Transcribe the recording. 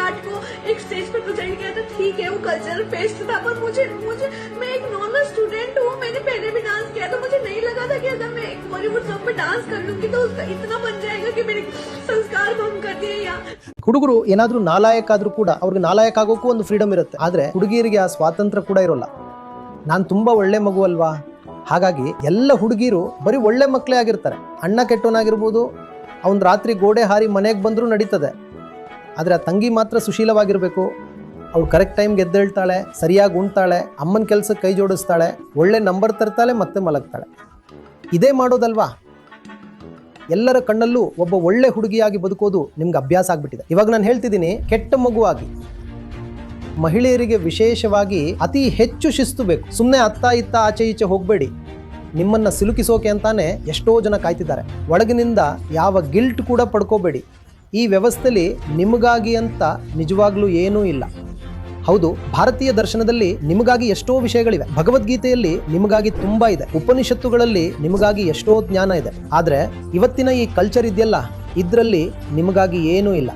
Part को एक stage पर प्रेजेंट किया था। ठीक है वो कल्चरल फेस्ट था, पर मुझे मैं एक नॉर्मल स्टूडेंट हूँ, मैंने पहले भी डांस किया था। मुझे नहीं लगा था कि अगर मैं एक बॉलीवुड सॉन्ग पे डांस कर लूंगी तो उसका इतना बन जाएगा कि मेरे संस्कार भंग कर दिए। ಹುಡುಗರು ಏನಾದ್ರೂ ನಾಲಾಯಕ ಆದ್ರೂ ಕೂಡ ಅವ್ರಿಗೆ ನಾಲಾಯಕ ಆಗೋಕ್ಕೂ ಒಂದು ಫ್ರೀಡಮ್ ಇರುತ್ತೆ, ಆದ್ರೆ ಹುಡುಗಿಯರಿಗೆ ಆ ಸ್ವಾತಂತ್ರ್ಯ ಕೂಡ ಇರೋಲ್ಲ. ನಾನು ತುಂಬಾ ಒಳ್ಳೆ ಮಗು ಅಲ್ವಾ, ಹಾಗಾಗಿ ಎಲ್ಲ ಹುಡುಗಿರು ಬರೀ ಒಳ್ಳೆ ಮಕ್ಕಳೇ ಆಗಿರ್ತಾರೆ. ಅಣ್ಣ ಕೆಟ್ಟವನಾಗಿರ್ಬೋದು, ಅವ್ನು ರಾತ್ರಿ ಗೋಡೆ ಹಾರಿ ಮನೆಗೆ ಬಂದರೂ ನಡೀತದೆ, ಆದರೆ ಆ ತಂಗಿ ಮಾತ್ರ ಸುಶೀಲವಾಗಿರಬೇಕು. ಅವಳು ಕರೆಕ್ಟ್ ಟೈಮ್ಗೆ ಎದ್ದೇಳ್ತಾಳೆ, ಸರಿಯಾಗಿ ಉಣ್ತಾಳೆ, ಅಮ್ಮನ ಕೆಲಸಕ್ಕೆ ಕೈ ಜೋಡಿಸ್ತಾಳೆ, ಒಳ್ಳೆ ನಂಬರ್ ತರ್ತಾಳೆ, ಮತ್ತೆ ಮಲಗ್ತಾಳೆ. ಇದೇ ಮಾಡೋದಲ್ವಾ? ಎಲ್ಲರ ಕಣ್ಣಲ್ಲೂ ಒಬ್ಬ ಒಳ್ಳೆ ಹುಡುಗಿಯಾಗಿ ಬದುಕೋದು ನಿಮ್ಗೆ ಅಭ್ಯಾಸ ಆಗ್ಬಿಟ್ಟಿದೆ. ಇವಾಗ ನಾನು ಹೇಳ್ತಿದ್ದೀನಿ, ಕೆಟ್ಟ ಮಗುವಾಗಿ. ಮಹಿಳೆಯರಿಗೆ ವಿಶೇಷವಾಗಿ ಅತಿ ಹೆಚ್ಚು ಶಿಸ್ತು ಬೇಕು. ಸುಮ್ಮನೆ ಅತ್ತ ಇತ್ತ ಆಚೆ ಈಚೆ ಹೋಗಬೇಡಿ. ನಿಮ್ಮನ್ನು ಸಿಲುಕಿಸೋಕೆ ಅಂತಾನೆ ಎಷ್ಟೋ ಜನ ಕಾಯ್ತಿದ್ದಾರೆ. ಒಳಗಿನಿಂದ ಯಾವ ಗಿಲ್ಟ್ ಕೂಡ ಪಡ್ಕೋಬೇಡಿ. ಈ ವ್ಯವಸ್ಥೆಯಲ್ಲಿ ನಿಮಗಾಗಿ ಅಂತ ನಿಜವಾಗ್ಲೂ ಏನೂ ಇಲ್ಲ. ಹೌದು, ಭಾರತೀಯ ದರ್ಶನದಲ್ಲಿ ನಿಮಗಾಗಿ ಎಷ್ಟೋ ವಿಷಯಗಳಿವೆ, ಭಗವದ್ಗೀತೆಯಲ್ಲಿ ನಿಮಗಾಗಿ ತುಂಬಾ ಇದೆ, ಉಪನಿಷತ್ತುಗಳಲ್ಲಿ ನಿಮಗಾಗಿ ಎಷ್ಟೋ ಜ್ಞಾನ ಇದೆ. ಆದರೆ ಇವತ್ತಿನ ಈ ಕಲ್ಚರ್ ಇದೆಯಲ್ಲ, ಇದರಲ್ಲಿ ನಿಮಗಾಗಿ ಏನೂ ಇಲ್ಲ.